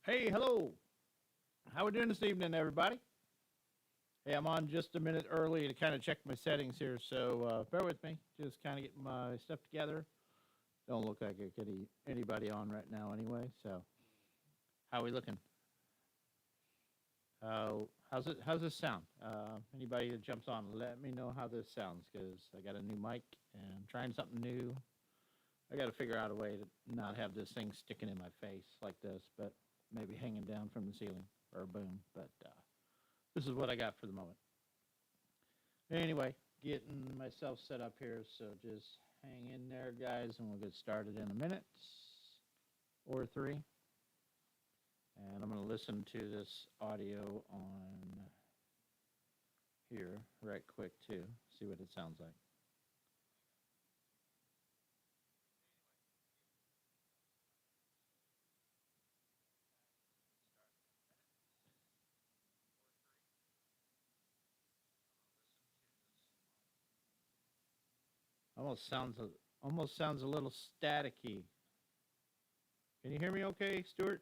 Hey, hello. How we doing this evening, everybody? Hey, I'm on just a minute early to kind of check my settings here, so bear with me. Just kind of getting my stuff together. Don't look like I could anybody on right now, anyway. So, how we looking? How's this sound? Anybody that jumps on, let me know how this sounds, because I got a new mic and I'm trying something new. I got to figure out a way to not have this thing sticking in my face like this, but maybe hanging down from the ceiling or a boom. But this is what I got for the moment. Anyway, getting myself set up here, so just hang in there, guys, and we'll get started in a minute or three. And I'm going to listen to this audio on here right quick, too, see what it sounds like. Almost sounds a little staticky. Can you hear me okay, Stuart?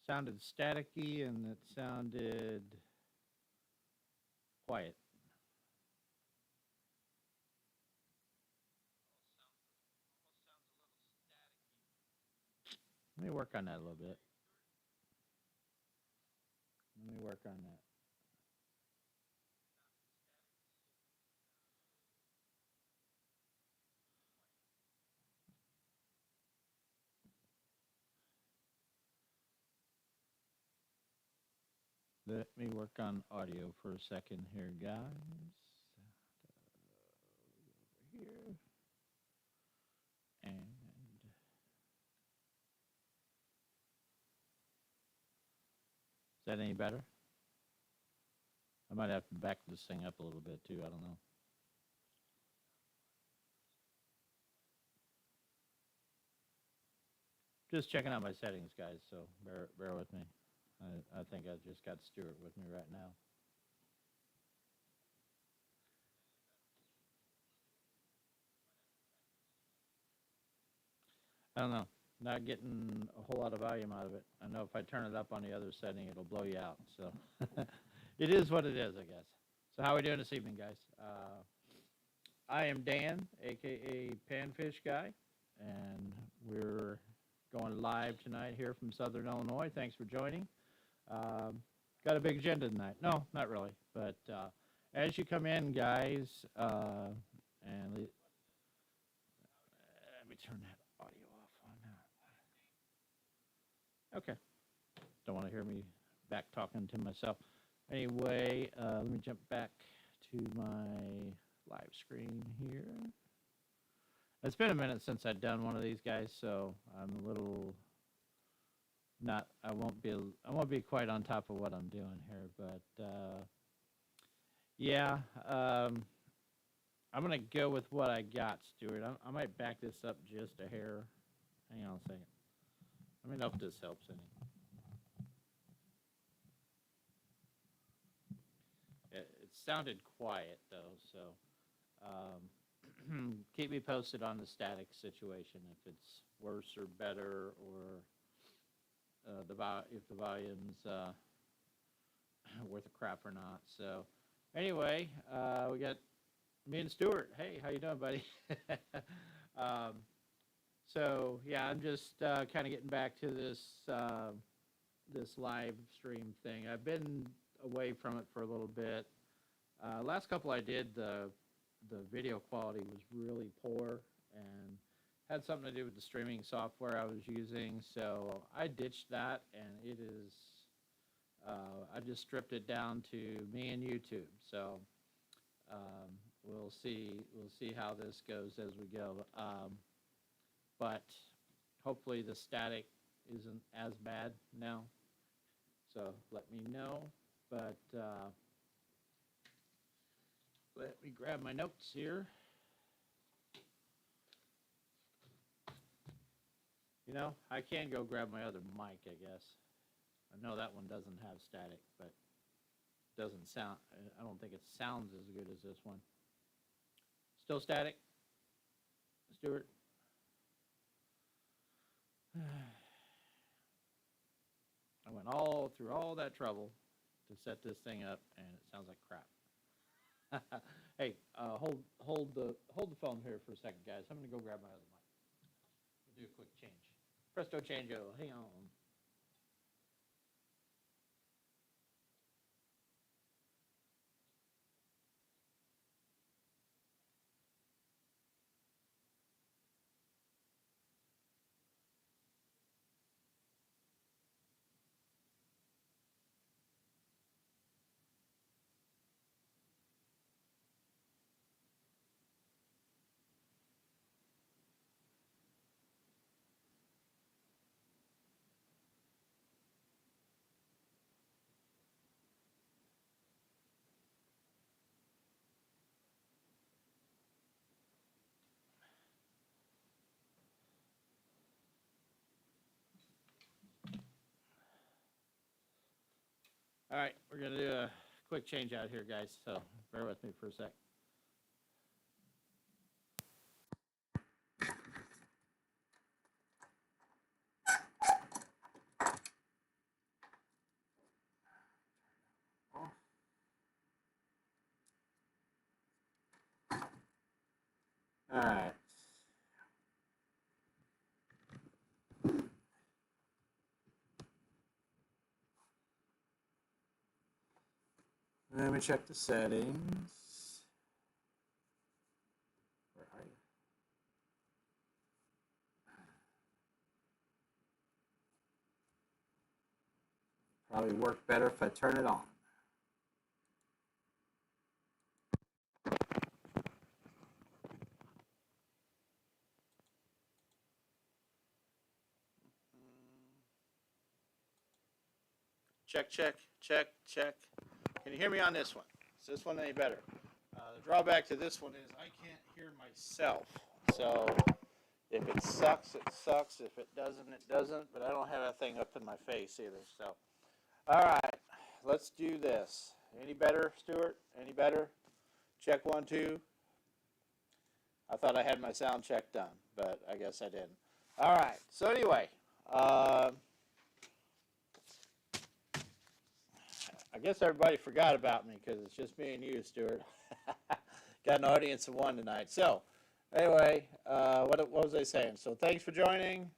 Sounded staticky and it sounded quiet. Let me work on that a little bit. Let me work on that. Let me work on audio for a second here, guys. Over here. And is that any better? I might have to back this thing up a little bit too. I don't know. Just checking out my settings, guys, so bear with me. I think I just got Stuart with me right now. I don't know. Not getting a whole lot of volume out of it. I know if I turn it up on the other setting, it'll blow you out. So it is what it is, I guess. So how are we doing this evening, guys? I am Dan, aka Panfish Guy, and we're going live tonight here from Southern Illinois. Thanks for joining. Got a big agenda tonight. No, not really. But as you come in, guys, and let me turn that audio off on now. Okay. Don't want to hear me back talking to myself. Anyway, let me jump back to my live screen here. It's been a minute since I've done one of these, guys, so I'm a little not. I won't be quite on top of what I'm doing here, but yeah, I'm gonna go with what I got, Stuart. I might back this up just a hair. Hang on a second. Let me know if this helps any. It sounded quiet though, so keep me posted on the static situation if it's worse or better, or if the volume's worth a crap or not. So anyway, we got me and Stuart. Hey, how you doing, buddy? um, so yeah, I'm just kind of getting back to this live stream thing. I've been away from it for a little bit. Last couple I did, the video quality was really poor and had something to do with the streaming software I was using. So I ditched that, and it is I just stripped it down to me and YouTube. So we'll see how this goes as we go. But hopefully the static isn't as bad now. So let me know. But let me grab my notes here. You know, I can go grab my other mic, I guess. I know that one doesn't have static, but doesn't sound, I don't think it sounds as good as this one. Still static, Stuart? all through all that trouble to set this thing up, and it sounds like crap. Hey, hold the phone here for a second, guys. I'm gonna go grab my other mic. We'll do a quick change. Presto changeo. Hang on. All right, we're gonna do a quick change out here, guys. So bear with me for a sec. All right. Let me check the settings. Where are you? Probably work better if I turn it on. Check, check, check, check. Can you hear me on this one? Is this one any better? The drawback to this one is I can't hear myself. So if it sucks, it sucks. If it doesn't, it doesn't. But I don't have that thing up in my face either. So, all right, let's do this. Any better, Stuart? Any better? Check 1, 2. I thought I had my sound check done, but I guess I didn't. All right. So anyway, I guess everybody forgot about me because it's just me and you, Stuart. Got an audience of 1 tonight. So anyway, what was I saying? So thanks for joining.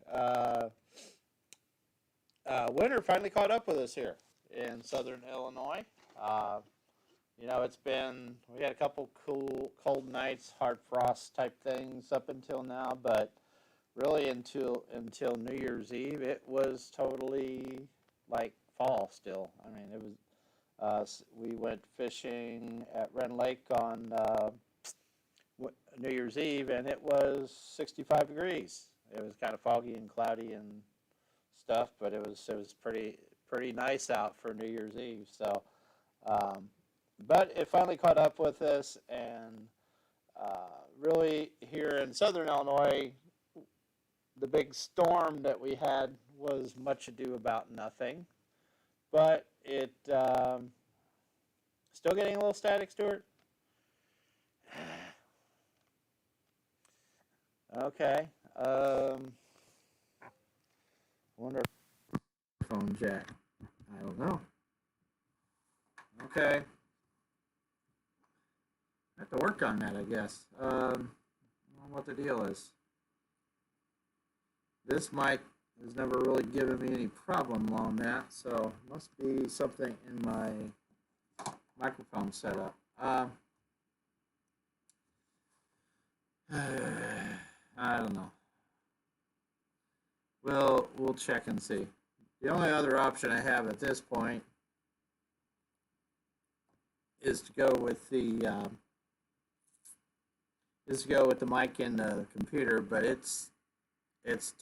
Winter finally caught up with us here in Southern Illinois. You know, we had a couple cold nights, hard frost type things up until now, but really until New Year's Eve, it was totally like fall still. I mean, it was. We went fishing at Wren Lake on New Year's Eve, and it was 65 degrees. It was kind of foggy and cloudy and stuff, but it was pretty nice out for New Year's Eve. So, but it finally caught up with us, and really here in Southern Illinois, the big storm that we had was much ado about nothing. But it still getting a little static, Stuart? Okay. Wonder if phone jack. I don't know. Okay. I have to work on that, I guess. I don't know what the deal is. This mic has never really given me any problem on that, so must be something in my microphone setup. I don't know. We'll check and see. The only other option I have at this point is to go with the mic in the computer, but it's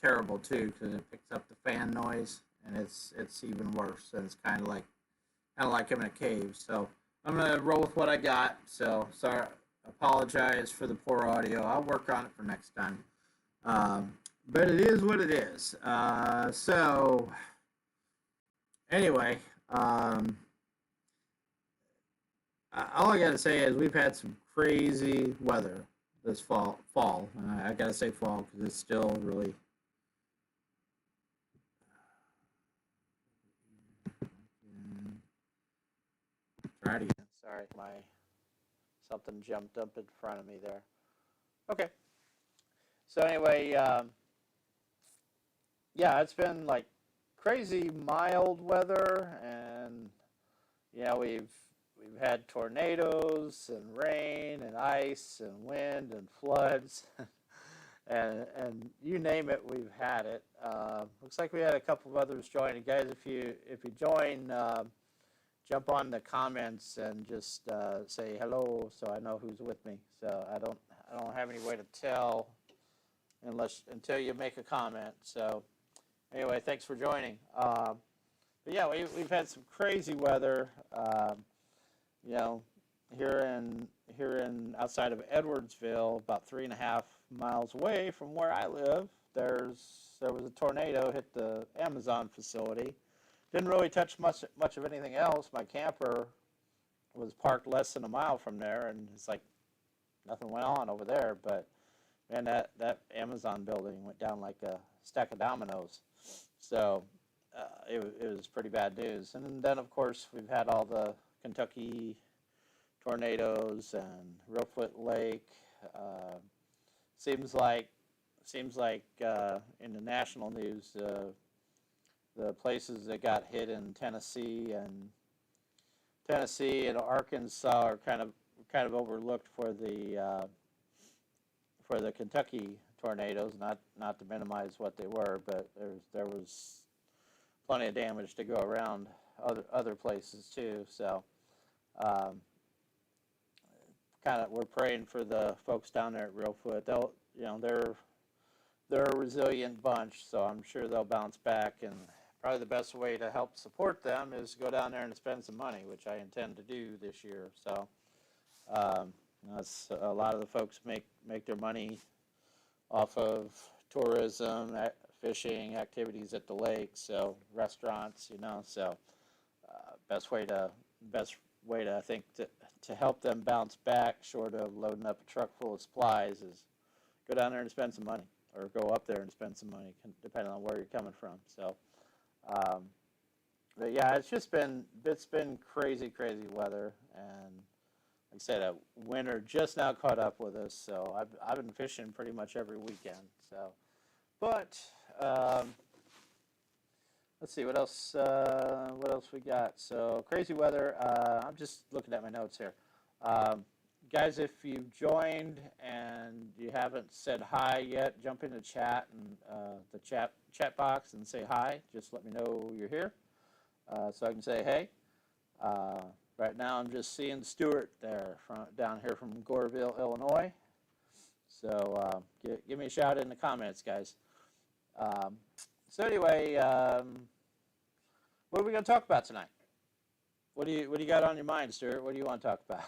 terrible too because it picks up the fan noise, and it's even worse. And it's kind of like I'm in a cave. So I'm gonna roll with what I got. So sorry, apologize for the poor audio. I'll work on it for next time. But it is what it is. So anyway, all I gotta say is we've had some crazy weather this fall. I gotta say fall because it's still really Alrighty. Sorry, something jumped up in front of me there. Okay. So anyway, yeah, it's been like crazy mild weather, and yeah, we've had tornadoes and rain and ice and wind and floods, and you name it, we've had it. Looks like we had a couple of others joining, guys. If you join, jump on the comments and just say hello, so I know who's with me. So I don't have any way to tell until you make a comment. So anyway, thanks for joining. But yeah, we've had some crazy weather. You know, here in outside of Edwardsville, about 3.5 miles away from where I live, there was a tornado hit the Amazon facility. Didn't really touch much of anything else. My camper was parked less than a mile from there, and it's like nothing went on over there. But man, that Amazon building went down like a stack of dominoes. So it was pretty bad news. And then of course we've had all the Kentucky tornadoes and Reelfoot Lake. Seems like in the national news, the places that got hit in Tennessee and Arkansas are kind of overlooked for the Kentucky tornadoes. Not to minimize what they were, but there was plenty of damage to go around other places too. So we're praying for the folks down there at Reelfoot. They're a resilient bunch, so I'm sure they'll bounce back. And probably the best way to help support them is to go down there and spend some money, which I intend to do this year. So that's a lot of the folks make their money off of tourism, fishing, activities at the lake, so restaurants, so best way to I think to help them bounce back, short of loading up a truck full of supplies, is go down there and spend some money, or go up there and spend some money, depending on where you're coming from. So but yeah, it's been crazy weather, and like I said, winter just now caught up with us. So I've been fishing pretty much every weekend. So, but let's see what else we got. So crazy weather. I'm just looking at my notes here. Guys, if you've joined and you haven't said hi yet, jump into chat and the chat box and say hi. Just let me know you're here, so I can say hey. Right now, I'm just seeing Stuart there down here from Goreville, Illinois. So give me a shout in the comments, guys. So anyway, what are we going to talk about tonight? What do you got on your mind, Stuart? What do you want to talk about?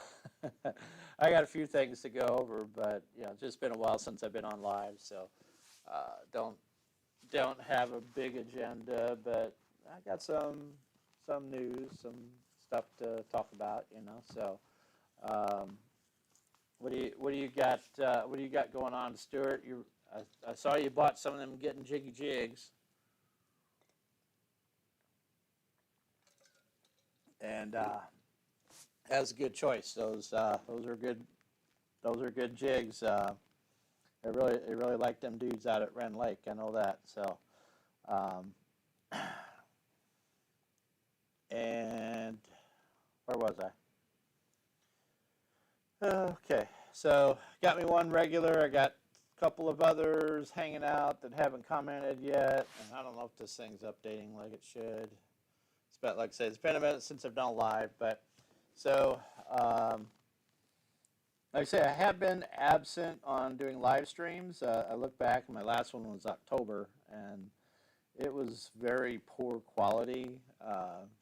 I got a few things to go over, but it's just been a while since I've been on live, so don't have a big agenda, but I got some news, some stuff to talk about, So, what do you got? What do you got going on, Stuart? I saw you bought some of them Getting Jiggy Jigs, and that's a good choice. Those are good. Those are good jigs. I really like them dudes out at Wren Lake. I know that. So, and where was I? Okay, so got me one regular. I got a couple of others hanging out that haven't commented yet, and I don't know if this thing's updating like it should. But like I said, it's been a minute since I've done a live, but so like I say, I have been absent on doing live streams. I look back, and my last one was October, and it was very poor quality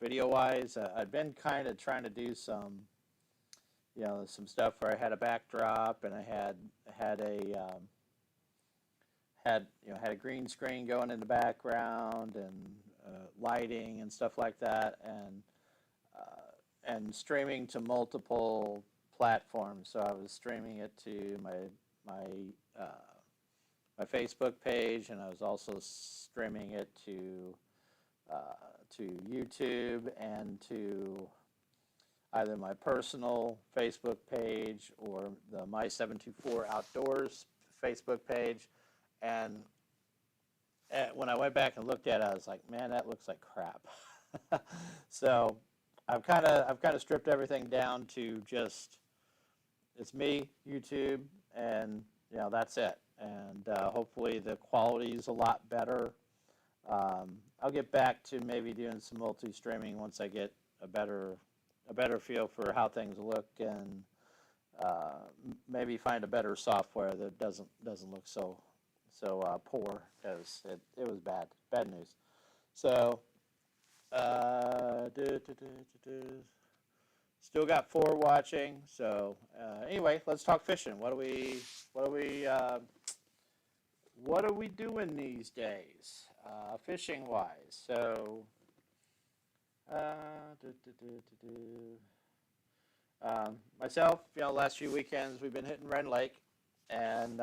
video-wise. I've been kind of trying to do some stuff where I had a backdrop, and I had a green screen going in the background, and lighting and stuff like that, and streaming to multiple platforms. So I was streaming it to my Facebook page, and I was also streaming it to YouTube and to either my personal Facebook page or the My 724 Outdoors Facebook page. And when I went back and looked at it, I was like, man, that looks like crap. So I've kind of stripped everything down to just it's me, YouTube, and that's it. And hopefully the quality is a lot better. I'll get back to maybe doing some multi-streaming once I get a better feel for how things look, and maybe find a better software that doesn't look so poor, because it was bad news. So still got 4 watching. So anyway, let's talk fishing. What are we doing these days, fishing wise? So myself, last few weekends we've been hitting Red Lake, and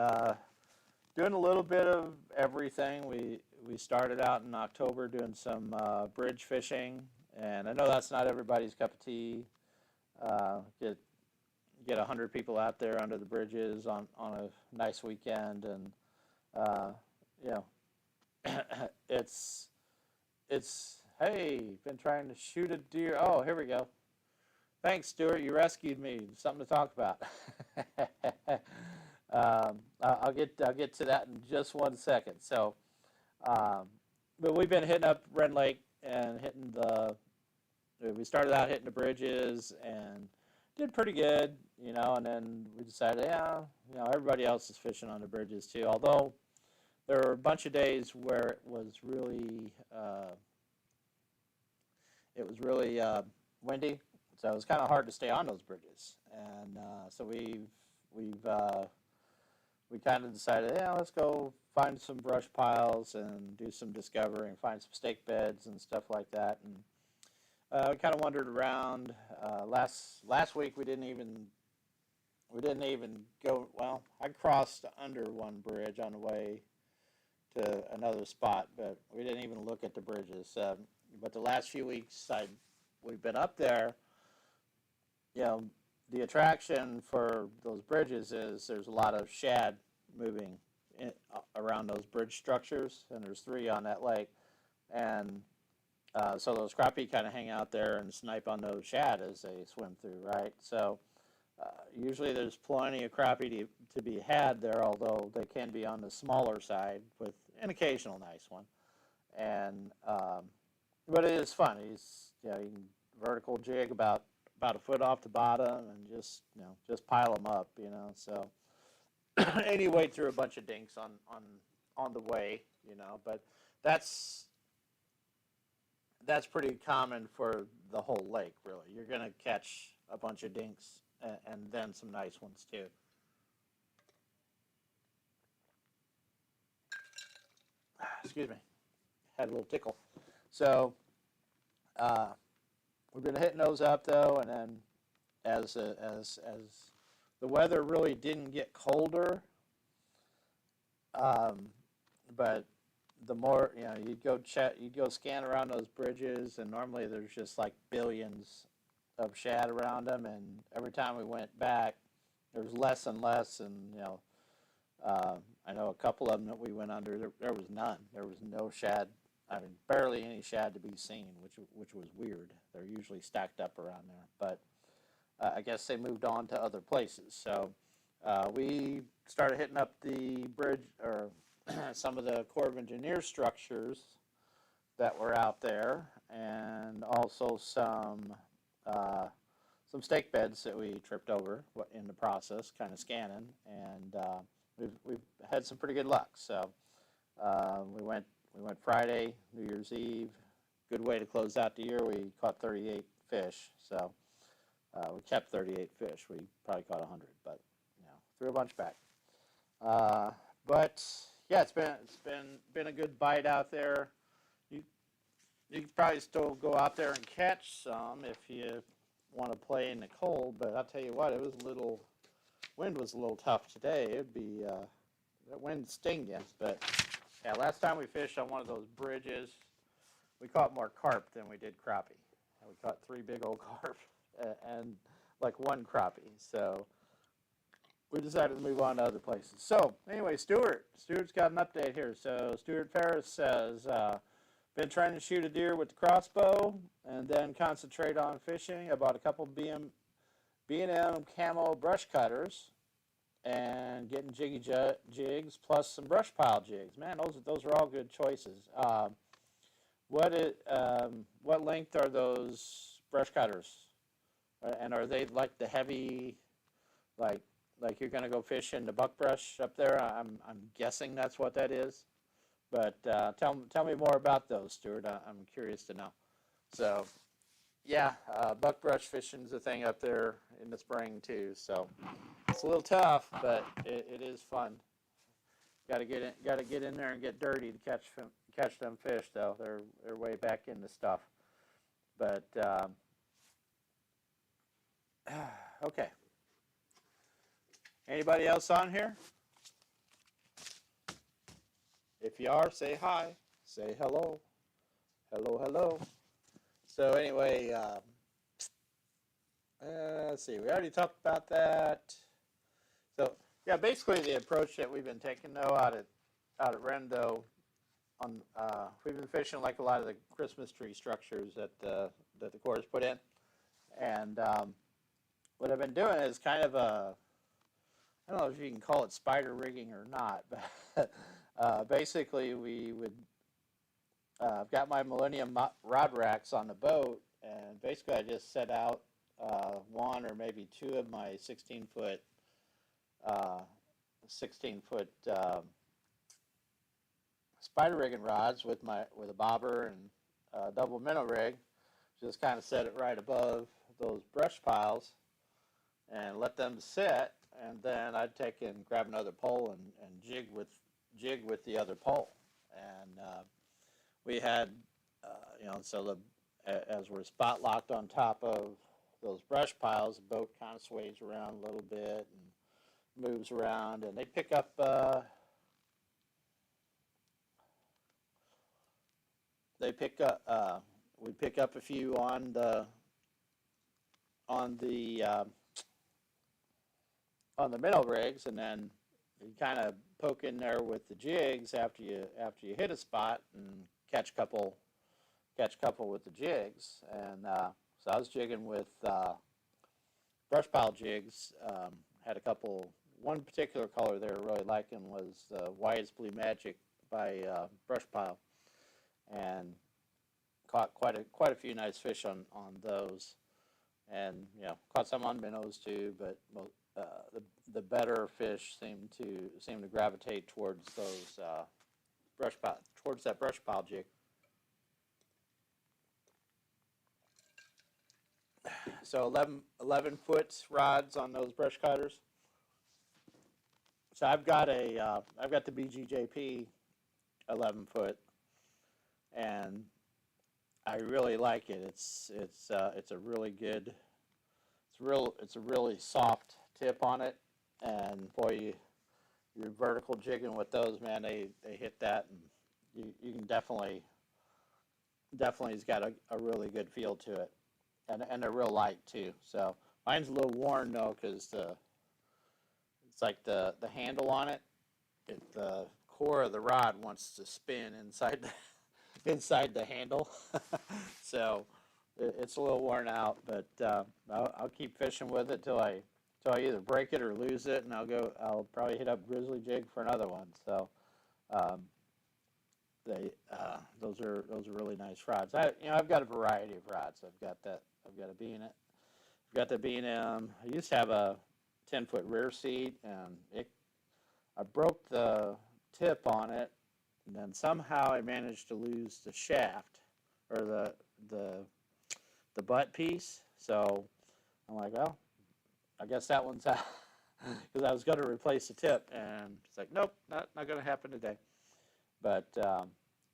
doing a little bit of everything. We started out in October doing some bridge fishing, and I know that's not everybody's cup of tea. Get 100 people out there under the bridges on a nice weekend, and you know, it's hey, been trying to shoot a deer. Oh, here we go. Thanks, Stuart. You rescued me. Something to talk about. I'll get to that in just one second. So, but we've been hitting up Red Lake and we started out hitting the bridges and did pretty good, and then we decided, everybody else is fishing on the bridges too. Although there were a bunch of days where it was really windy, so it was kind of hard to stay on those bridges. And so we kind of decided, let's go find some brush piles and do some discovering, find some stake beds and stuff like that. And we kind of wandered around. Last week we didn't even go. Well, I crossed under one bridge on the way to another spot, but we didn't even look at the bridges. But the last few weeks we've been up there. The attraction for those bridges is there's a lot of shad moving around those bridge structures, and there's 3 on that lake. And so those crappie kind of hang out there and snipe on those shad as they swim through, right? So usually there's plenty of crappie to be had there, although they can be on the smaller side with an occasional nice one. And but it is fun. You can vertical jig about a foot off the bottom and just pile them up, So and you wade through a bunch of dinks on the way, But that's pretty common for the whole lake, really. You're going to catch a bunch of dinks and then some nice ones too. Excuse me, had a little tickle. So we've been hitting those up though, and then as the weather really didn't get colder, but the more you'd go scan around those bridges, and normally there's just like billions of shad around them, and every time we went back, there's less and less, and I know a couple of them that we went under, there was none. There was no shad. I mean, barely any shad to be seen, which was weird. They're usually stacked up around there, but I guess they moved on to other places. So we started hitting up the bridge, or some of the Corps of Engineers structures that were out there, and also some stake beds that we tripped over in the process, kind of scanning, and we've had some pretty good luck. So we went Friday, New Year's Eve. Good way to close out the year. We caught 38 fish, so we kept 38 fish. We probably caught 100, but threw a bunch back. But yeah, it's been a good bite out there. You could probably still go out there and catch some if you want to play in the cold. But I'll tell you what, wind was a little tough today. It'd be that wind sting you. But yeah, last time we fished on one of those bridges, we caught more carp than we did crappie. And we caught 3 big old carp. and like one crappie. So we decided to move on to other places. So anyway, Stuart's got an update here. So Stuart Ferris says, been trying to shoot a deer with the crossbow and then concentrate on fishing. I bought a couple B&M camo brush cutters and getting jiggy jigs plus some brush pile jigs. Man, those are all good choices. What length are those brush cutters? And are they like the heavy, like you're gonna go fish in the buckbrush up there? I'm guessing that's what that is. But tell me more about those, Stuart. I'm curious to know. So yeah, buckbrush fishing's a thing up there in the spring too. So it's a little tough, but it is fun. Got to get in there and get dirty to catch them fish though. They're way back in the stuff. But okay. Anybody else on here? If you are, say hi. Say hello. Hello, hello. So anyway, let's see. We already talked about that. So yeah, basically the approach that we've been taking though out at Rendo, on we've been fishing like a lot of the Christmas tree structures that the Corps put in, and what I've been doing is kind of I don't know if you can call it spider rigging or not, but basically we would I've got my Millennium rod racks on the boat, and basically I just set out one or maybe two of my 16-foot spider rigging rods with a bobber and double minnow rig. Just kind of set it right above those brush piles and let them sit, and then I'd take and grab another pole and jig with the other pole, and we had so as we're spot locked on top of those brush piles, the boat kind of sways around a little bit and moves around, and they pick up we pick up a few on the minnow rigs, and then you kind of poke in there with the jigs after you hit a spot and catch a couple with the jigs. And so I was jigging with brush pile jigs. Had a couple. One particular color they were really liking was Wise Blue Magic by Brush Pile, and caught quite a few nice fish on those, and caught some on minnows too. But the better fish seem to gravitate towards those towards that brush pile jig. So 11-foot rods on those brush cutters. So I've got the BGJP 11-foot, and I really like it. It's a really good. It's a really soft tip on it, and boy, you're vertical jigging with those, man. They hit that, and you can definitely it's got a really good feel to it, and they're real light too. So mine's a little worn though, because it's like the handle on it. The core of the rod wants to spin inside the handle, so it's a little worn out. But I'll keep fishing with it till I either break it or lose it, and I'll probably hit up Grizzly Jig for another one. So those are really nice rods. I've got a variety of rods. I've got a B&M. I've got the B&M. I used to have a 10-foot rear seat, and I broke the tip on it, and then somehow I managed to lose the shaft, or the butt piece. So I'm like, well, I guess that one's out, because I was going to replace the tip, and it's like, nope, not going to happen today. But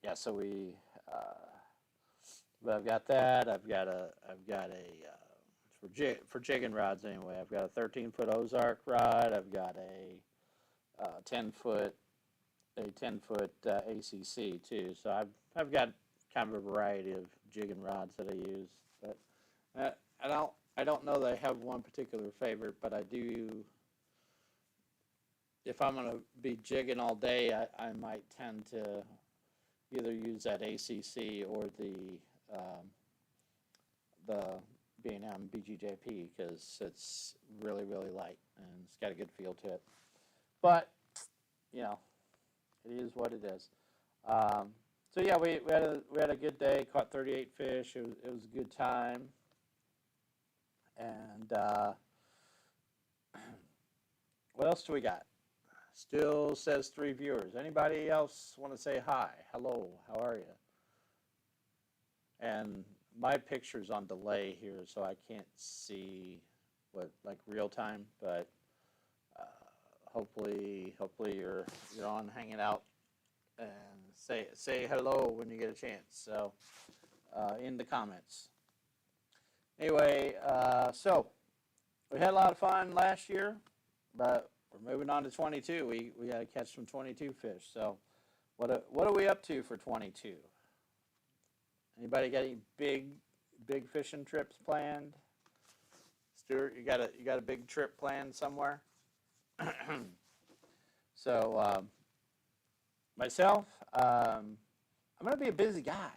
yeah, so but I've got that. I've got a for jigging rods anyway. I've got a 13-foot Ozark rod. I've got a 10-foot ACC too. So I've got kind of a variety of jigging rods that I use. But and I don't know that I have one particular favorite, but I do. If I'm gonna be jigging all day, I might tend to either use that ACC or the B&M BGJP because it's really really light and it's got a good feel to it. But you know, it is what it is. Um, so yeah, we had a good day. Caught 38 fish. It was a good time. And what else do we got? Still says 3 viewers. Anybody else want to say hi? Hello, how are you? And my picture's on delay here, so I can't see what like real time. But uh, hopefully you're on hanging out and say hello when you get a chance. So in the comments. Anyway, so we had a lot of fun last year, but we're moving on to 22. We got to catch some 22 fish. So what are we up to for 22? Anybody got any big fishing trips planned? Stuart, you got a big trip planned somewhere? So myself, I'm gonna be a busy guy,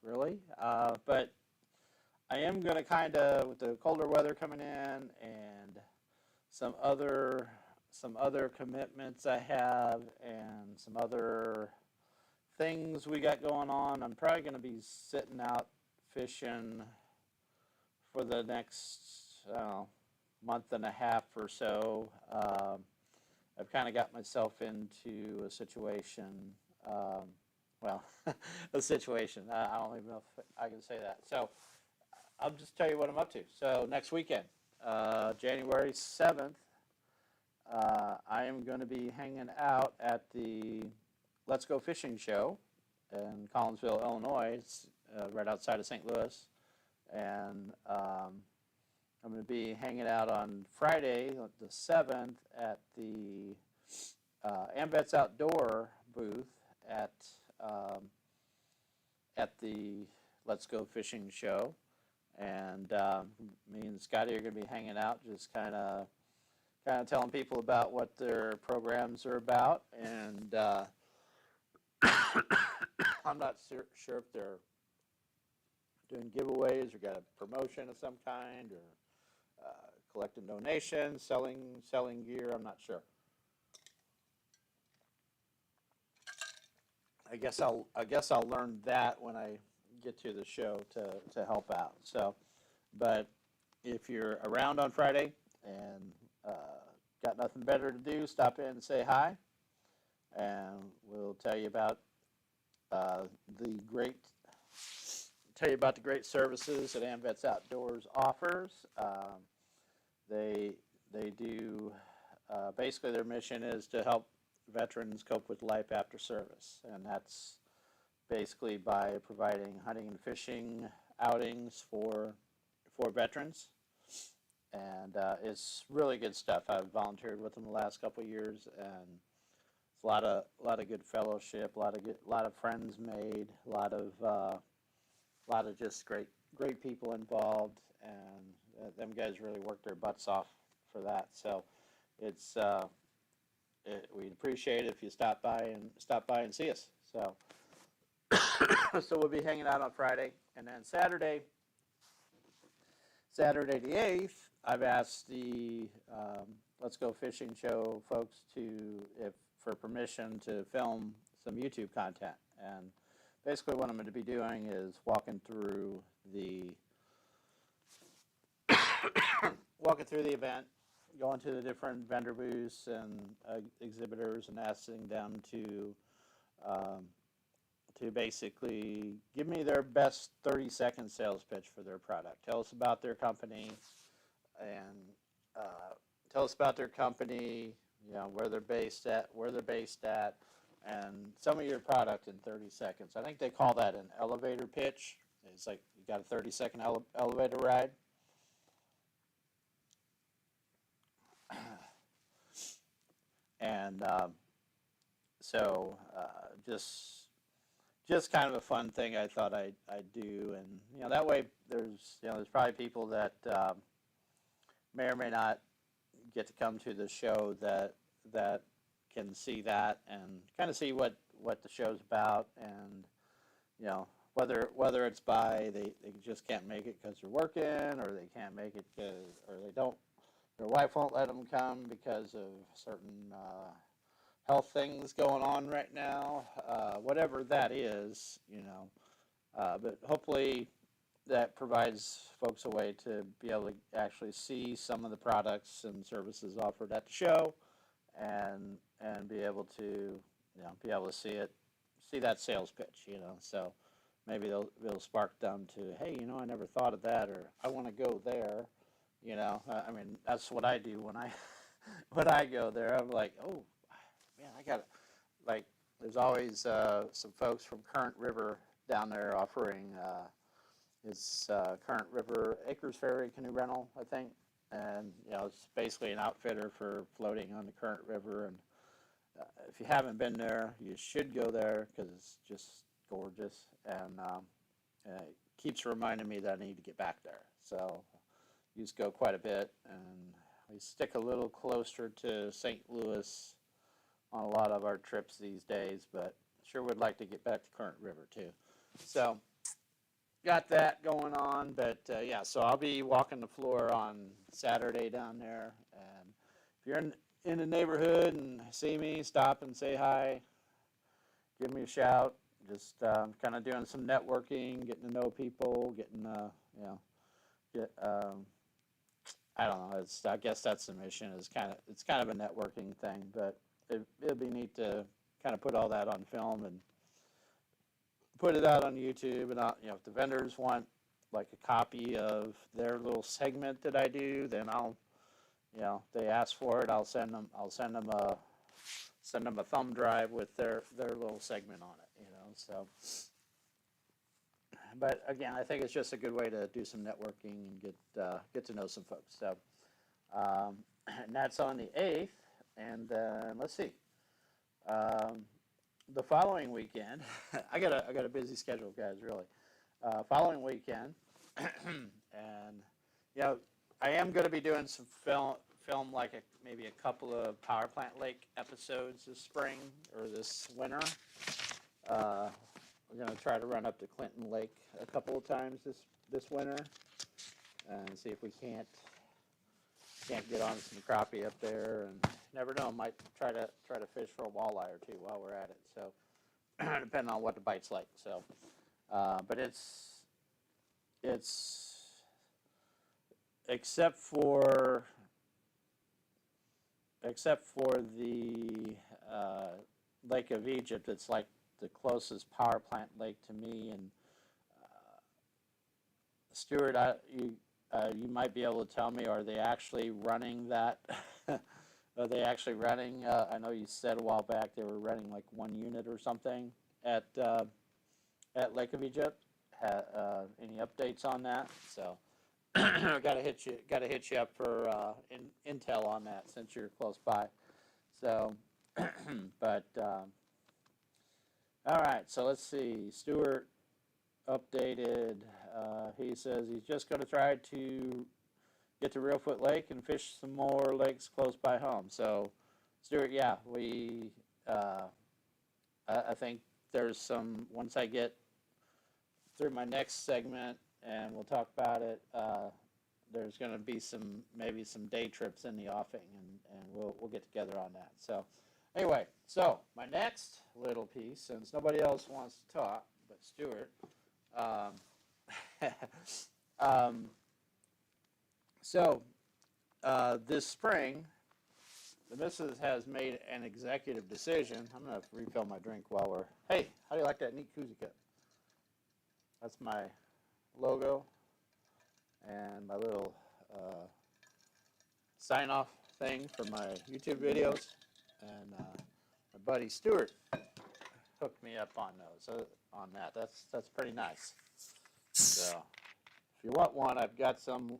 really, but I am gonna kind of with the colder weather coming in and some other commitments I have and some other things we got going on. I'm probably going to be sitting out fishing for the next month and a half or so. I've kind of got myself into a situation. Well, a situation. I don't even know if I can say that. So I'll just tell you what I'm up to. So next weekend, January 7th, I am going to be hanging out at the Let's Go Fishing show in Collinsville, Illinois. It's right outside of St. Louis. And I'm going to be hanging out on Friday, the 7th, at the Ambets Outdoor booth at the Let's Go Fishing show. And me and Scotty are going to be hanging out, just kind of telling people about what their programs are about. And I'm not sure if they're doing giveaways or got a promotion of some kind or collecting donations, selling gear. I'm not sure. I guess I'll learn that when I get to the show to help out. So, but if you're around on Friday and got nothing better to do, stop in and say hi, and we'll tell you about the great services that Ambets Outdoors offers. They do basically their mission is to help veterans cope with life after service, and that's basically by providing hunting and fishing outings for veterans. And it's really good stuff. I've volunteered with them the last couple of years, and it's a lot of good fellowship, a lot of friends made, a lot of just great people involved, and them guys really work their butts off for that. So it's we'd appreciate it if you stop by and see us. So so we'll be hanging out on Friday, and then Saturday the 8th. I've asked the Let's Go Fishing show folks for permission to film some YouTube content, and basically what I'm going to be doing is walking through the event, going to the different vendor booths and exhibitors, and asking them to basically give me their best 30-second sales pitch for their product. Tell us about their company, and where they're based at, and some of your product in 30 seconds. I think they call that an elevator pitch. It's like you got a 30-second elevator ride. And so just kind of a fun thing I thought I'd do, and that way there's probably people that may or may not get to come to the show that can see that and kind of see what the show's about, and whether it's by they just can't make it because they're working, or they can't make it or they don't, their wife won't let them come because of certain health things going on right now, whatever that is, but hopefully that provides folks a way to be able to actually see some of the products and services offered at the show, and be able to see that sales pitch, so maybe they'll spark them to, hey, I never thought of that, or I want to go there. I mean, that's what I do when I when I go there. I'm like, oh man, I got like, there's always some folks from Current River down there offering it's Current River Acres Ferry Canoe Rental, I think, and it's basically an outfitter for floating on the Current River. And if you haven't been there, you should go there because it's just gorgeous, and it keeps reminding me that I need to get back there. So we used to go quite a bit, and we stick a little closer to St. Louis on a lot of our trips these days, but sure would like to get back to Current River too. So got that going on, but yeah, so I'll be walking the floor on Saturday down there, and if you're in the neighborhood and see me, stop and say hi, give me a shout. Just kind of doing some networking, getting to know people, getting I don't know. I guess that's the mission. It's kind of a networking thing, but it'd be neat to kind of put all that on film and put it out on YouTube. And if the vendors want like a copy of their little segment that I do, then I'll, they ask for it, I'll send them a thumb drive with their little segment on it. So. But again, I think it's just a good way to do some networking and get to know some folks. So, and that's on the 8th. And let's see, the following weekend, I got a busy schedule, guys. Really, following weekend, and I am going to be doing some film like maybe a couple of Power Plant Lake episodes this spring or this winter. We're going to try to run up to Clinton Lake a couple of times this winter, and see if we can't get on some crappie up there. And never know, might try to fish for a walleye or two while we're at it. So depending on what the bite's like. So, but it's except for the Lake of Egypt, it's like the closest power plant lake to me. And Stuart, you might be able to tell me, are they actually running that? Are they actually running? I know you said a while back they were running like 1 unit or something at Lake of Egypt. Any updates on that? So gotta hit you up for intel on that since you're close by. So, but. All right, so let's see. Stuart updated. He says he's just going to try to get to Reelfoot Lake and fish some more lakes close by home. So, Stuart, yeah, I think there's some, once I get through my next segment and we'll talk about it, there's going to be maybe some day trips in the offing, and we'll get together on that. So, anyway, so my next little piece, since nobody else wants to talk but Stuart, so this spring, the missus has made an executive decision. I'm going to refill my drink while we're, hey, how do you like that neat koozie cup? That's my logo and my little sign-off thing for my YouTube videos. And my buddy Stuart hooked me up on those. On that, that's pretty nice. So, if you want one, I've got some.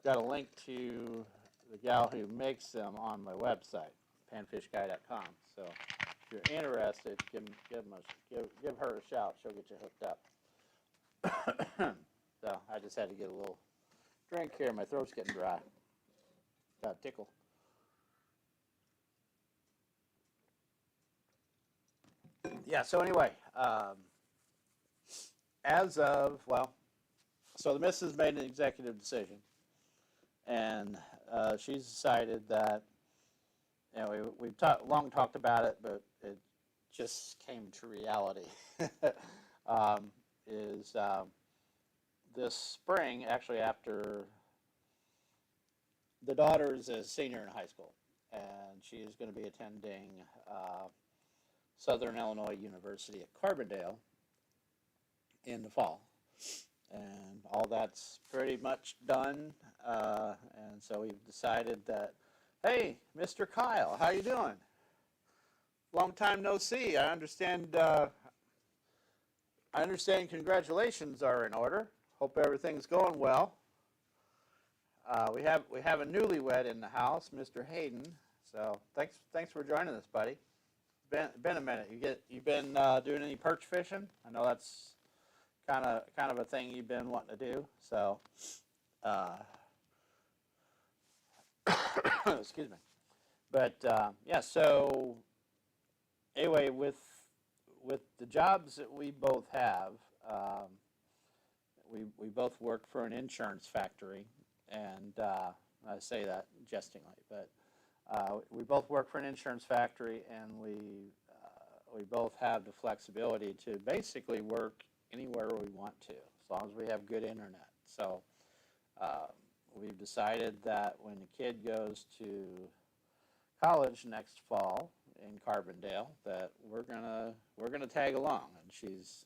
Got a link to the gal who makes them on my website, panfishguy.com. So, if you're interested, give her a shout. She'll get you hooked up. So, I just had to get a little drink here. My throat's getting dry. Got a tickle. Yeah, so anyway, as of, well, so the missus made an executive decision, and she's decided that, you know, we've long talked about it, but it just came to reality. um, is this spring, actually after the daughter is a senior in high school, and she is going to be attending Southern Illinois University at Carbondale in the fall. And all that's pretty much done, and so we've decided that, hey, Mr. Kyle, how you doing? Long time no see. I understand congratulations are in order. Hope everything's going well. We have a newlywed in the house, Mr. Hayden. So thanks for joining us, buddy. Been a minute. You've been doing any perch fishing? I know that's kind of a thing you've been wanting to do. So, excuse me. But yeah. So anyway, with the jobs that we both have, we both work for an insurance factory, and I say that jestingly, but we both work for an insurance factory, and we both have the flexibility to basically work anywhere we want to, as long as we have good internet. So we've decided that when the kid goes to college next fall in Carbondale, that we're gonna tag along, and she's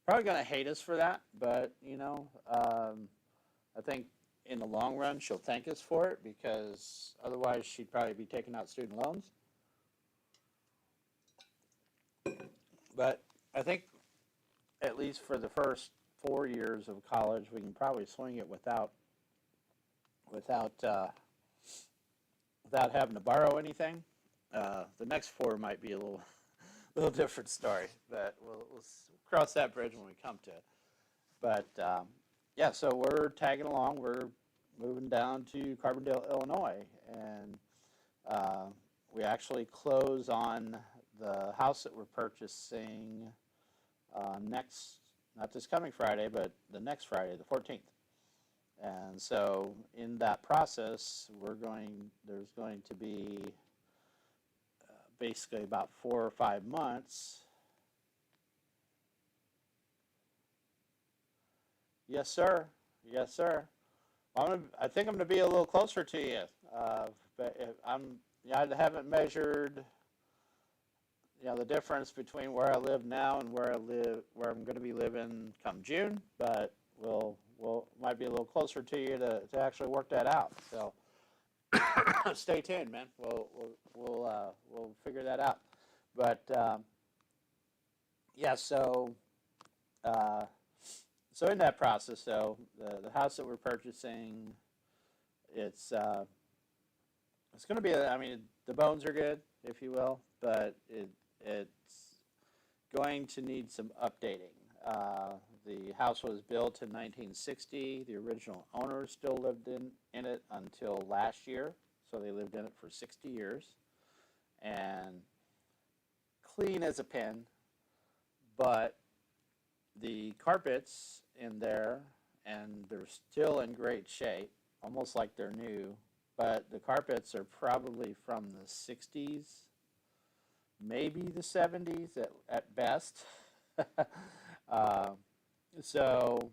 probably gonna hate us for that, but you know, I think in the long run she'll thank us for it, because otherwise she'd probably be taking out student loans. But I think at least for the first 4 years of college, we can probably swing it without having to borrow anything. The next 4 might be a little different story, but we'll cross that bridge when we come to it. But yeah, so we're tagging along. We're moving down to Carbondale, Illinois, and we actually close on the house that we're purchasing not this coming Friday, but the next Friday, the 14th. And so in that process, there's going to be basically about 4 or 5 months. Yes, sir. Yes, sir. I think I'm going to be a little closer to you, but I haven't measured, the difference between where I live now and where I'm going to be living come June, but might be a little closer to you to actually work that out. So stay tuned, man. We'll figure that out. But yeah, so in that process, though, the house that we're purchasing, it's going to be, the bones are good, if you will, but it's going to need some updating. The house was built in 1960. The original owners still lived in it until last year, so they lived in it for 60 years. And clean as a pin, but the carpets in there, and they're still in great shape, almost like they're new, but the carpets are probably from the 60s, maybe the 70s at best. So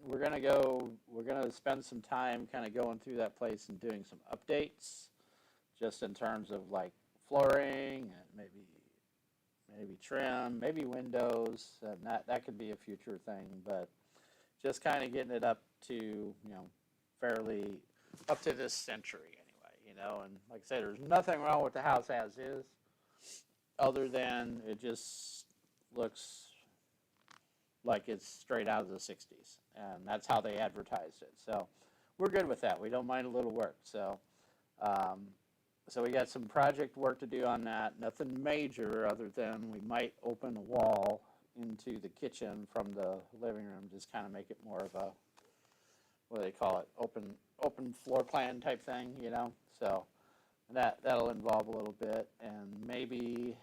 we're going to spend some time kind of going through that place and doing some updates, just in terms of like flooring and maybe trim, maybe windows, and that could be a future thing, but just kind of getting it up to, fairly up to this century anyway, and like I said, there's nothing wrong with the house as is, other than it just looks like it's straight out of the 60s, and that's how they advertised it. So we're good with that. We don't mind a little work. So so we got some project work to do on that. Nothing major, other than we might open a wall into the kitchen from the living room, just kind of make it more what do they call it, open floor plan type thing, you know. So that'll involve a little bit, and maybe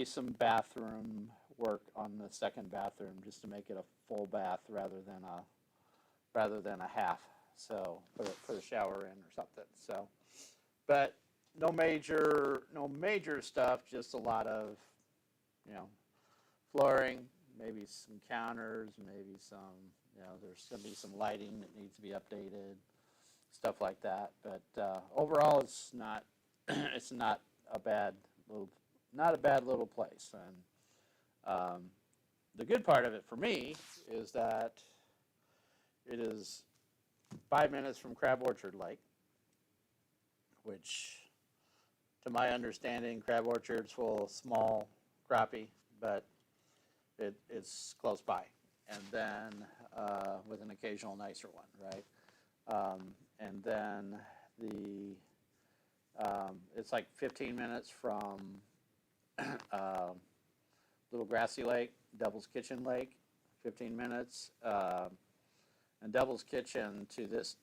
some bathroom work on the second bathroom just to make it a full bath rather than a half. So put a shower in or something. So, but no major stuff. Just a lot of, you know, flooring, maybe some counters, maybe some, you know, there's going to be some lighting that needs to be updated, stuff like that. But overall, it's not it's not a bad little place. And the good part of it for me is that it is 5 minutes from Crab Orchard Lake, which, to my understanding, Crab Orchard's full of small crappie, but it's close by. And then with an occasional nicer one, right? And then it's like 15 minutes from Little Grassy Lake, Devil's Kitchen Lake, 15 minutes. And Devil's Kitchen to this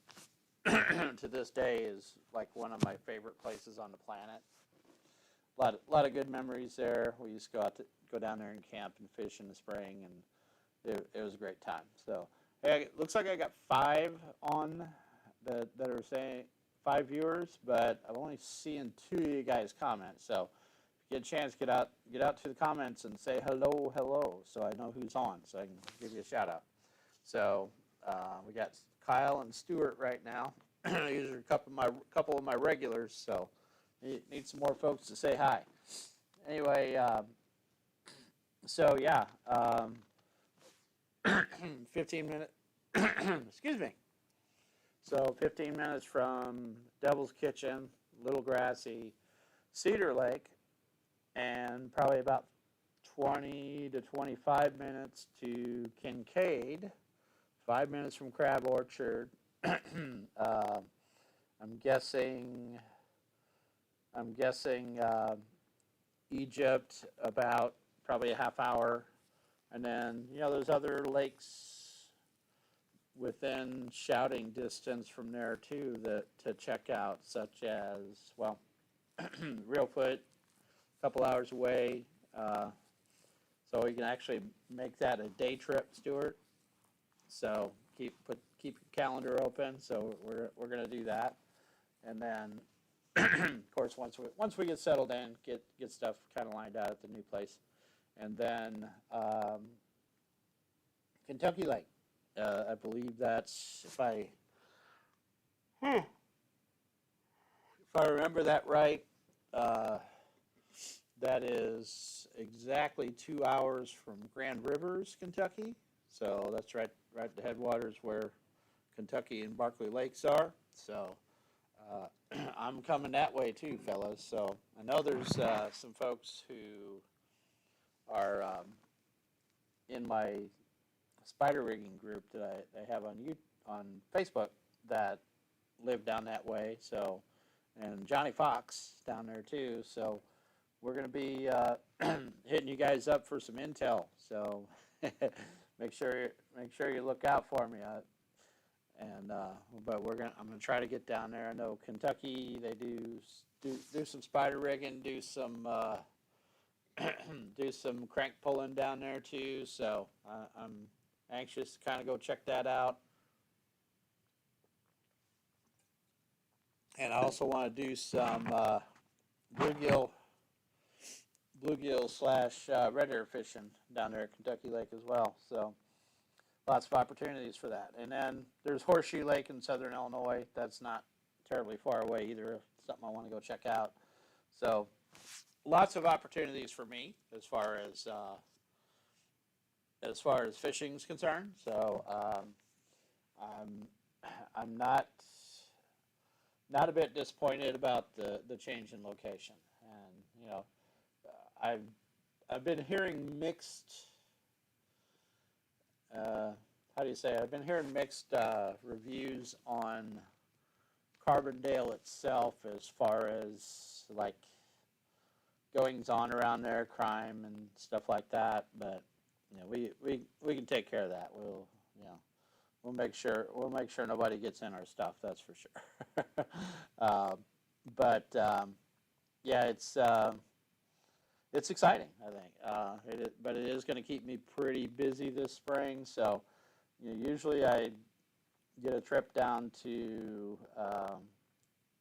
to this day is like one of my favorite places on the planet. A lot of good memories there. We used to go down there and camp and fish in the spring, and it was a great time. So hey, it looks like I got 5 on that are saying 5 viewers, but I'm only seeing 2 of you guys comment. So if you get a chance, get out to the comments and say hello, so I know who's on, so I can give you a shout out. So we got Kyle and Stuart right now. These are a couple of my regulars, so need some more folks to say hi. Anyway, so yeah, 15 minutes. Excuse me. So 15 minutes from Devil's Kitchen, Little Grassy, Cedar Lake, and probably about 20 to 25 minutes to Kincaid. 5 minutes from Crab Orchard. I'm guessing Egypt about probably a half hour, and then, you know, there's other lakes within shouting distance from there too to check out, such as, well, Reelfoot, a couple hours away. So you can actually make that a day trip, Stuart. So keep your calendar open. So we're going to do that, and then of course once we get settled in, get stuff kind of lined out at the new place, and then Kentucky Lake. I believe that's, if I remember that right, that is exactly 2 hours from Grand Rivers, Kentucky. So that's right at the headwaters where Kentucky and Barkley Lakes are. So I'm coming that way too, fellas. So I know there's some folks who are in my spider rigging group that I have on Facebook that live down that way. So, and Johnny Fox down there too. So we're going to be hitting you guys up for some intel. So make sure you look out for me. But I'm gonna try to get down there. I know Kentucky, they do some spider rigging, do some crank pulling down there too. So I'm anxious to kind of go check that out. And I also want to do some bluegill / red hair fishing down there at Kentucky Lake as well. So lots of opportunities for that. And then there's Horseshoe Lake in southern Illinois. That's not terribly far away either. Something I want to go check out. So lots of opportunities for me as far as fishing is concerned. So I'm not a bit disappointed about the change in location. And you know, I've been hearing mixed. How do you say it? I've been hearing mixed reviews on Carbondale itself as far as like goings on around there, crime and stuff like that. But you know, we can take care of that. We'll, you know, we'll make sure nobody gets in our stuff. That's for sure. uh, but yeah, it's exciting. I think but it is going to keep me pretty busy this spring. So usually I get a trip down to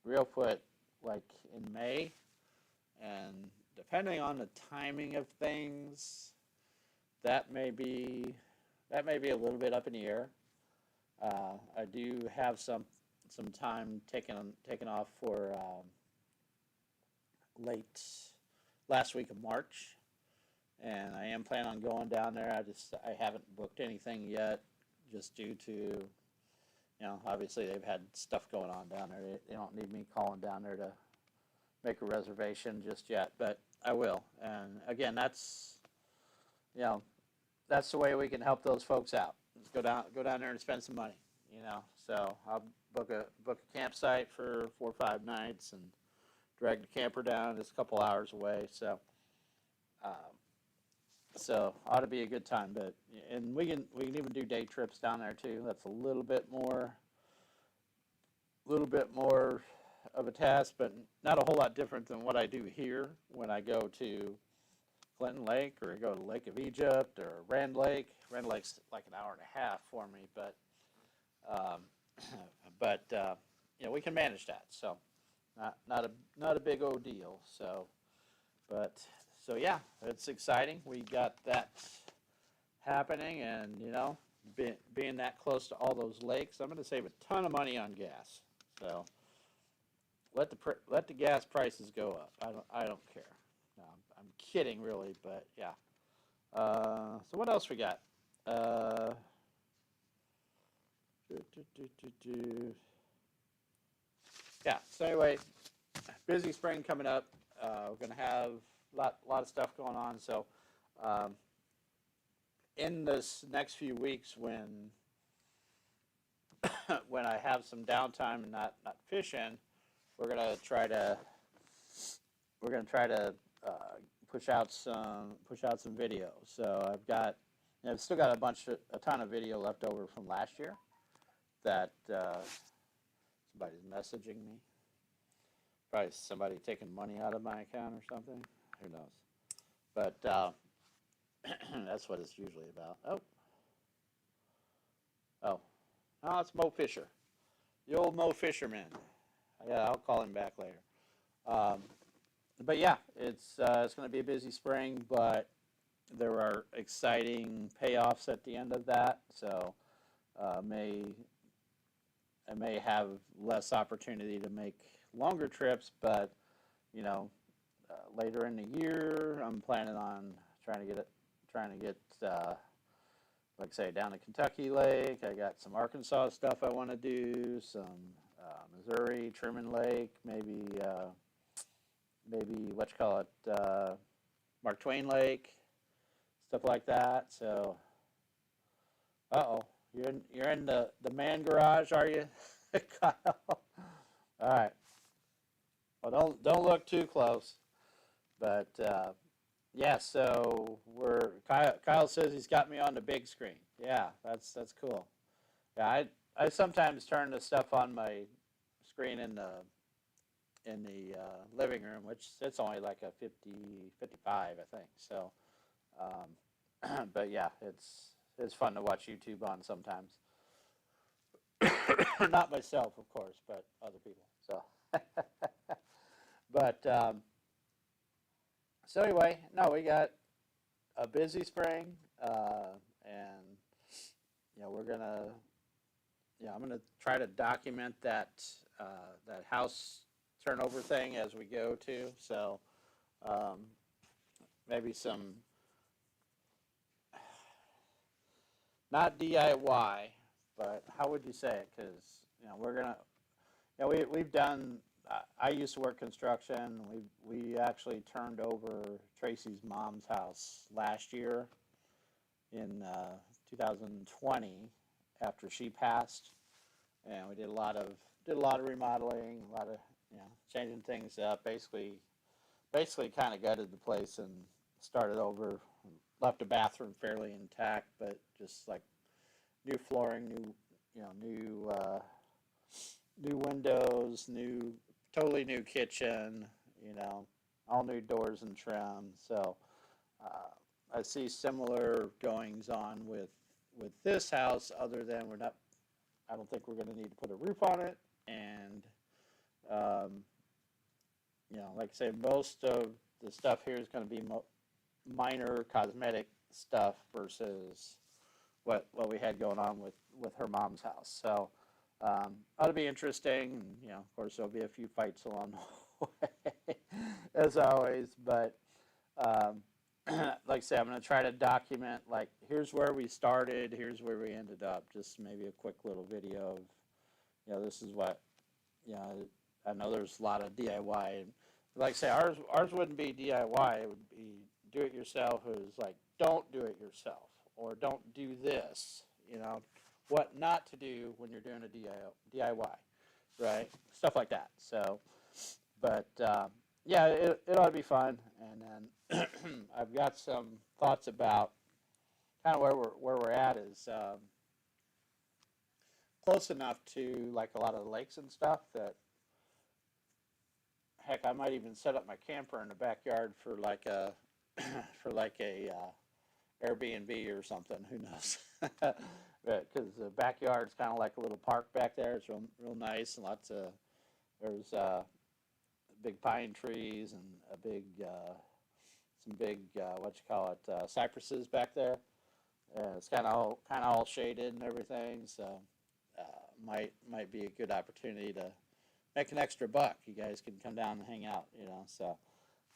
Reelfoot like in May, and depending on the timing of things, that may be a little bit up in the air. I do have some time taken off for late last week of March, and I am planning on going down there. I haven't booked anything yet, just due to obviously they've had stuff going on down there. They don't need me calling down there to make a reservation just yet, but I will. And again, that's the way we can help those folks out. Just go down there and spend some money. So I'll book a campsite for 4 or 5 nights and drag the camper down. It's a couple hours away, so ought to be a good time. And we can even do day trips down there too. That's a little bit more of a task, but not a whole lot different than what I do here when I go to Clinton Lake, or I go to Lake of Egypt, or Rand Lake. Rand Lake's like an hour and a half for me, but we can manage that. So not a big old deal. So yeah, it's exciting. We got that happening, and being that close to all those lakes, I'm going to save a ton of money on gas. So let the gas prices go up. I don't care. No, I'm kidding, really, but yeah. So what else we got? Yeah. So anyway, busy spring coming up. We're gonna have a lot of stuff going on. So in this next few weeks, when I have some downtime and not fishing, we're gonna try to push out some videos. So I've still got a ton of video left over from last year that somebody's messaging me. Probably somebody taking money out of my account or something. Who knows? But that's what it's usually about. Oh, it's Mo Fisher, the old Mo Fisherman. Yeah, I'll call him back later. But yeah, it's going to be a busy spring, but there are exciting payoffs at the end of that. So I may have less opportunity to make longer trips, but later in the year, I'm planning on trying to get like I say, down to Kentucky Lake. I got some Arkansas stuff I want to do, some Missouri, Truman Lake, maybe what you call it, Mark Twain Lake, stuff like that. So, you're in the man garage, are you, Kyle? All right. Well, don't look too close, but yeah. So Kyle says he's got me on the big screen. Yeah, that's cool. Yeah, I sometimes turn the stuff on my screen in the living room, which it's only like a 55, I think. So, but yeah, it's fun to watch YouTube on sometimes. Not myself, of course, but other people. So, but so anyway, no, we got a busy spring, and I'm gonna try to document that house turnover thing as we go too. So maybe some not DIY, but how would you say it? Because we're gonna, we've done. I used to work construction. We actually turned over Tracy's mom's house last year in 2020 after she passed, and we did a lot of remodeling, a lot of changing things up. Basically kind of gutted the place and started over. Left the bathroom fairly intact, but just like new flooring, new windows, totally new kitchen, all new doors and trim. So I see similar goings on with this house, other than I don't think we're going to need to put a roof on it, and um, like I say, most of the stuff here is going to be minor cosmetic stuff versus what we had going on with her mom's house. So ought to be interesting. Of course, there'll be a few fights along the way, as always. But like I say, I'm going to try to document, like, here's where we started, here's where we ended up. Just maybe a quick little video of, this is what, I know there's a lot of DIY. And like I say, ours wouldn't be DIY. It would be do-it-yourself. Who's like, don't do it yourself, or don't do this. What not to do when you're doing a DIY, right? Stuff like that. So, but yeah, it ought to be fun. And then I've got some thoughts about kind of where we're at is close enough to like a lot of the lakes and stuff that, heck, I might even set up my camper in the backyard for like a Airbnb or something. Who knows? Because the backyard's kind of like a little park back there. It's real nice, and there's big pine trees and some big cypresses back there. It's kind of all shaded and everything. So might be a good opportunity to make an extra buck. You guys can come down and hang out, So,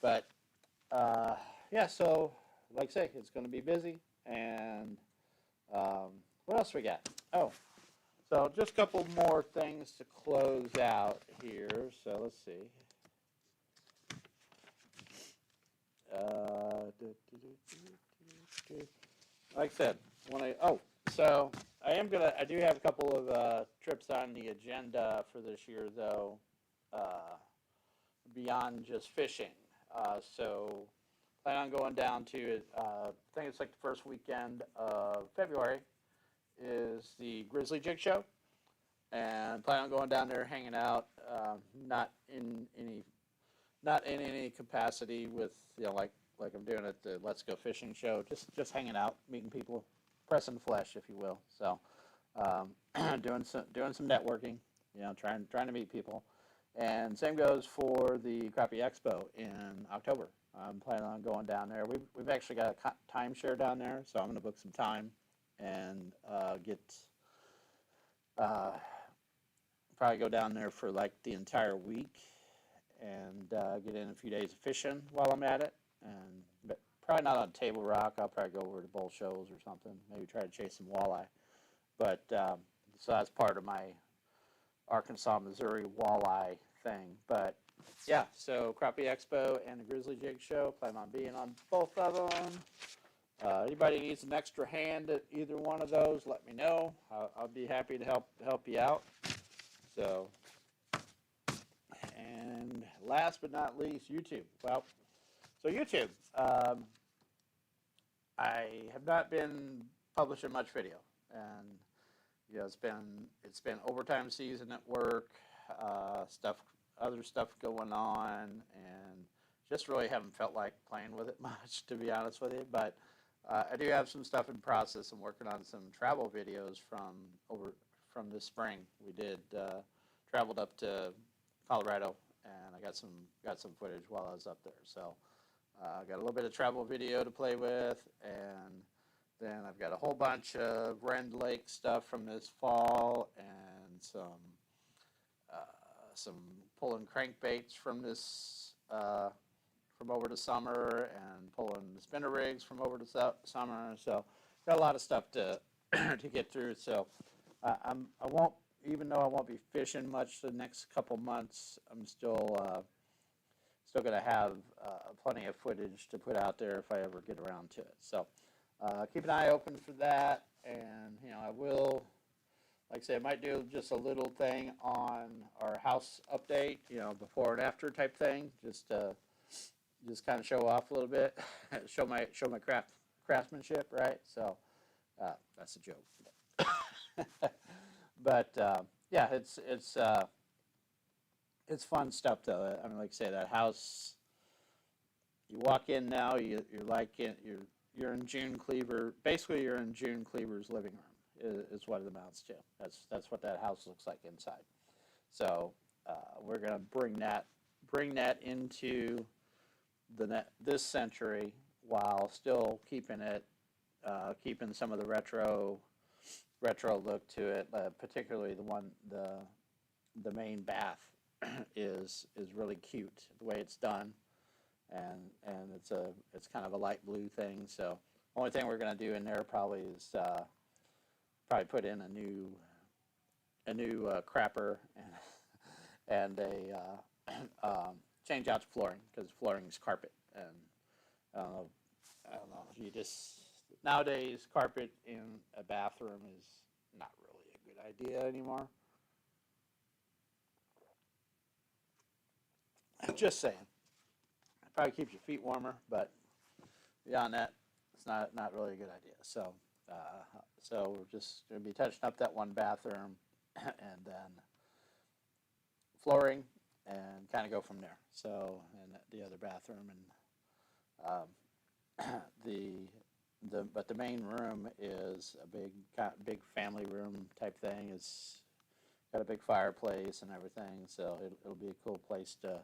but yeah. So like I say, it's going to be busy. And what else we got? Oh, so just a couple more things to close out here. So let's see. Like I said, so I do have a couple of trips on the agenda for this year, though, beyond just fishing. So plan on going down to, I think it's like the first weekend of February is the Grizzly Jig Show, and plan on going down there, hanging out, not in any capacity with, like I'm doing at the Let's Go Fishing show, just hanging out, meeting people, pressing flesh, if you will. So doing some networking, trying to meet people. And same goes for the Crappie Expo in October. I'm planning on going down there. We've actually got a timeshare down there, so I'm going to book some time and probably go down there for like the entire week and get in a few days of fishing while I'm at it. But probably not on Table Rock. I'll probably go over to Bull Shoals or something. Maybe try to chase some walleye. But so that's part of my Arkansas, Missouri walleye thing. But yeah, so Crappie Expo and the Grizzly Jig Show. Plan on being on both of them. Anybody needs an extra hand at either one of those, let me know. I'll be happy to help you out. So, and last but not least, YouTube. Well, so YouTube, I have not been publishing much video, and it's been overtime season at work, other stuff going on, and just really haven't felt like playing with it much, to be honest with you. But I do have some stuff in process. I'm working on some travel videos from this spring. We traveled up to Colorado, and I got some footage while I was up there. So I got a little bit of travel video to play with, and then I've got a whole bunch of Rend Lake stuff from this fall, and some pulling crankbaits from this from over the summer, and pulling the spinner rigs from over the summer. So got a lot of stuff to to get through. So I won't, even though I won't be fishing much the next couple months, I'm still going to have plenty of footage to put out there if I ever get around to it. So keep an eye open for that, and I will, like I say, I might do just a little thing on our house update, before and after type thing, just kind of show off a little bit, show my craftsmanship, right? So that's a joke. But yeah, it's fun stuff though. I mean, like I say, that house. You walk in now, you're like you're in June Cleaver. Basically, you're in June Cleaver's living room. Is what it amounts to. That's what that house looks like inside. So we're gonna bring that into this century while still keeping some of the retro look to it. Particularly the main bath is really cute the way it's done, and it's kind of a light blue thing. So only thing we're gonna do in there probably is probably put in a new crapper and change out the flooring because flooring's carpet, and uh, I don't know. You just nowadays carpet in a bathroom is not really a good idea anymore. Just saying. It probably keeps your feet warmer, but beyond that, it's not really a good idea. So we're just going to be touching up that one bathroom, and then flooring, and kind of go from there. So, and the other bathroom, and but the main room is a big family room type thing. It's got a big fireplace and everything, so it'll be a cool place to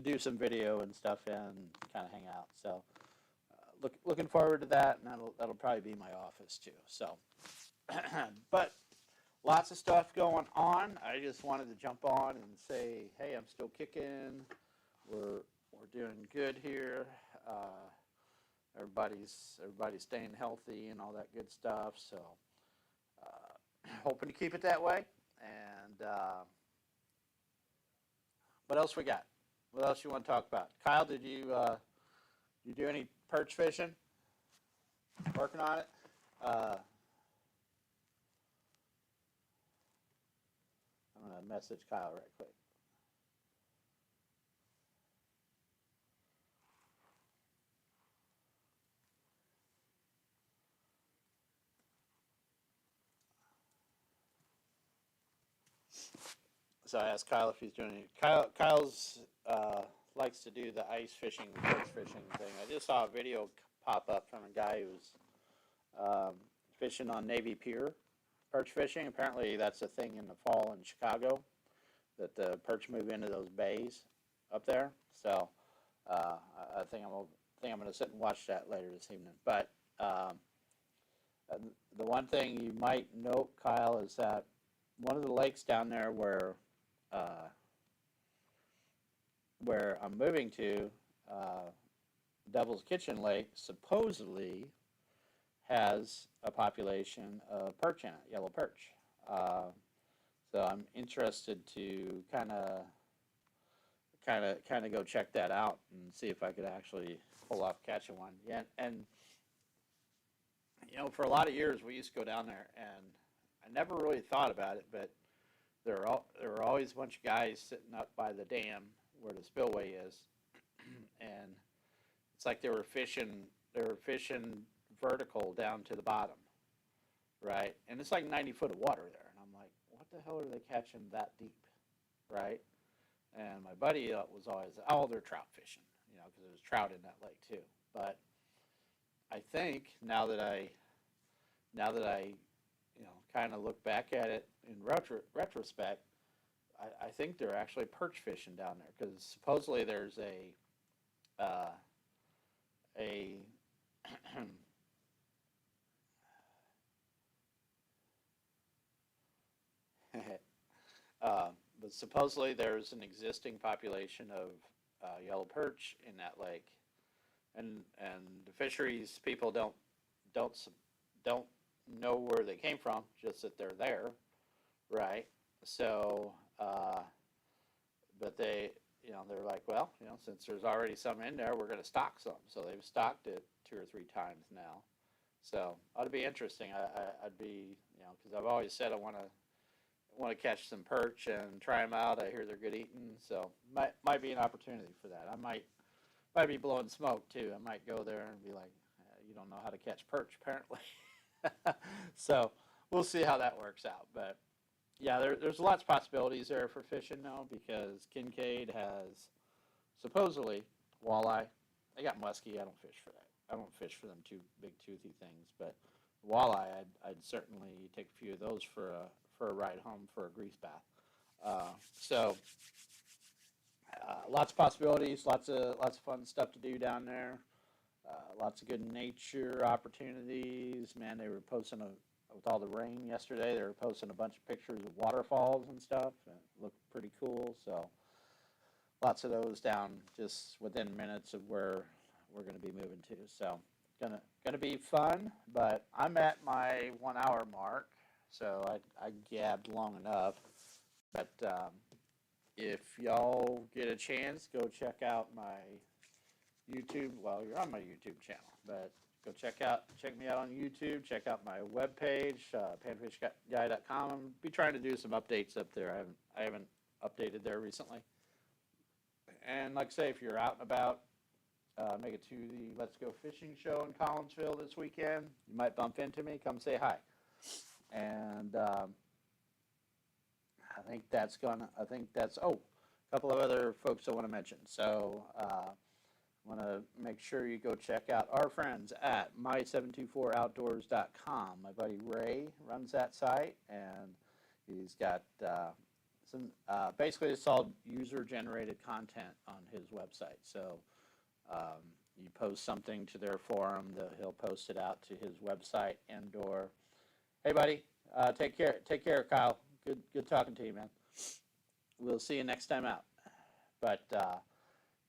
do some video and stuff in, and kind of hang out. So, looking forward to that, and that'll probably be my office too. So, but lots of stuff going on. I just wanted to jump on and say, hey, I'm still kicking. We're doing good here. Everybody's staying healthy and all that good stuff. So, hoping to keep it that way. And what else we got? What else you want to talk about? Kyle, did you do any perch fishing? Working on it? I'm going to message Kyle right quick. So I asked Kyle if he's doing it. Kyle's likes to do the ice fishing, perch fishing thing. I just saw a video pop up from a guy who's fishing on Navy Pier, perch fishing. Apparently, that's a thing in the fall in Chicago, that the perch move into those bays up there. So I think I'm going to sit and watch that later this evening. But the one thing you might note, Kyle, is that one of the lakes down there where I'm moving to, Devil's Kitchen Lake, supposedly has a population of perch in it, yellow perch. So I'm interested to kind of go check that out and see if I could actually pull off catching one. Yeah, and for a lot of years we used to go down there, and I never really thought about it, but there were always a bunch of guys sitting up by the dam where the spillway is, and it's like they were fishing vertical down to the bottom, right? And it's like 90 foot of water there, and I'm like, what the hell are they catching that deep, right? And my buddy was always, oh, they're trout fishing, because there's trout in that lake too. But I think now that I kind of look back at it in retrospect, I think they're actually perch fishing down there, because supposedly there's a but supposedly there's an existing population of yellow perch in that lake, and the fisheries people don't know where they came from, just that they're there, right? So, but they're like, well, since there's already some in there, we're going to stock some. So they've stocked it 2 or 3 times now. So ought to be interesting. I'd be, because I've always said I want to catch some perch and try them out. I hear they're good eating, so might be an opportunity for that. I might be blowing smoke too. I might go there and be like, you don't know how to catch perch, apparently. So we'll see how that works out. But yeah, there's lots of possibilities there for fishing now because Kincaid has supposedly walleye. They got muskie. I don't fish for that. I don't fish for them too big toothy things, but walleye, I'd certainly take a few of those for a ride home for a grease bath. So lots of possibilities, lots of fun stuff to do down there. Lots of good nature opportunities. Man, they were posting with all the rain yesterday. They were posting a bunch of pictures of waterfalls and stuff. It looked pretty cool. So lots of those down just within minutes of where we're going to be moving to. So gonna be fun. But I'm at my 1 hour mark, so I gabbed long enough. But if y'all get a chance, go check out my YouTube. Well, you're on my YouTube channel, but go check me out on YouTube. Check out my webpage, panfishguy.com. I'm be trying to do some updates up there. I haven't updated there recently. And like I say, if you're out and about, make it to the Let's Go Fishing show in Collinsville this weekend. You might bump into me. Come say hi. And oh, a couple of other folks I want to mention. So want to make sure you go check out our friends at my724outdoors.com. My buddy Ray runs that site, and he's got some basically it's all user-generated content on his website. So you post something to their forum, he'll post it out to his website and/or. Hey, buddy, take care, Kyle. Good talking to you, man. We'll see you next time out. But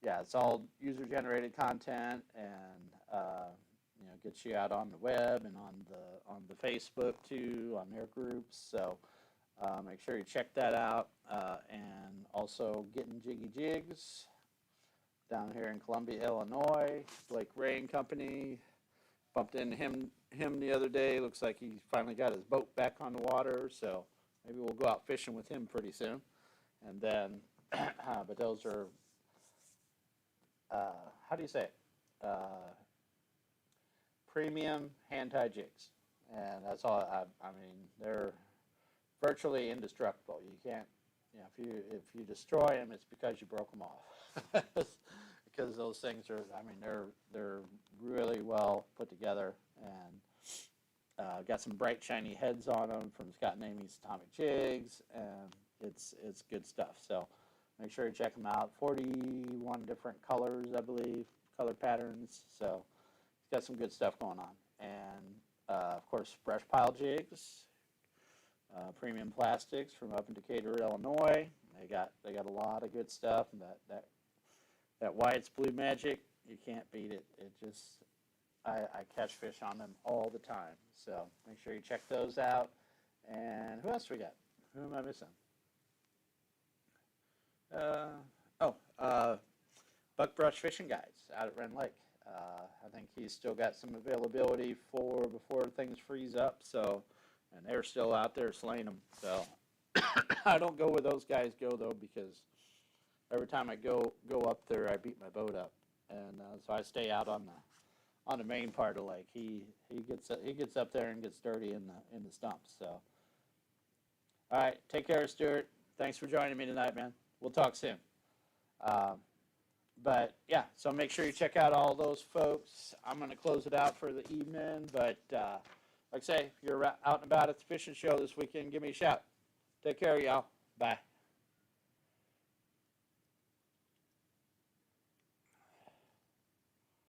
yeah, it's all user-generated content, and gets you out on the web and on the Facebook too, on their groups. So make sure you check that out. And also Getting Jiggy Jigs down here in Columbia, Illinois. Blake Ray and Company. Bumped into him the other day. Looks like he finally got his boat back on the water. So maybe we'll go out fishing with him pretty soon. And then, but those are. How do you say it? Premium hand-tied jigs, and that's all. I mean, they're virtually indestructible. You can't, if you destroy them, it's because you broke them off. Because those things are, I mean, they're really well put together, and got some bright shiny heads on them from Scott and Amy's Atomic Jigs, and it's good stuff. So. Make sure you check them out. 41 different colors, I believe, color patterns. So it's got some good stuff going on. And, of course, brush pile jigs, premium plastics from up in Decatur, Illinois. They got a lot of good stuff. And that Wyatt's Blue Magic, you can't beat it. It just, I catch fish on them all the time. So make sure you check those out. And who else we got? Who am I missing? Buckbrush Fishing Guides out at Wren Lake. I think he's still got some availability for before things freeze up. So, and they're still out there slaying them. So, I don't go where those guys go though, because every time I go up there, I beat my boat up, and so I stay out on the main part of the lake. He gets up there and gets dirty in the stumps. So, all right, take care, Stuart. Thanks for joining me tonight, man. We'll talk soon. But yeah, so make sure you check out all those folks. I'm going to close it out for the evening. But like I say, if you're out and about at the fishing show this weekend, give me a shout. Take care, y'all. Bye.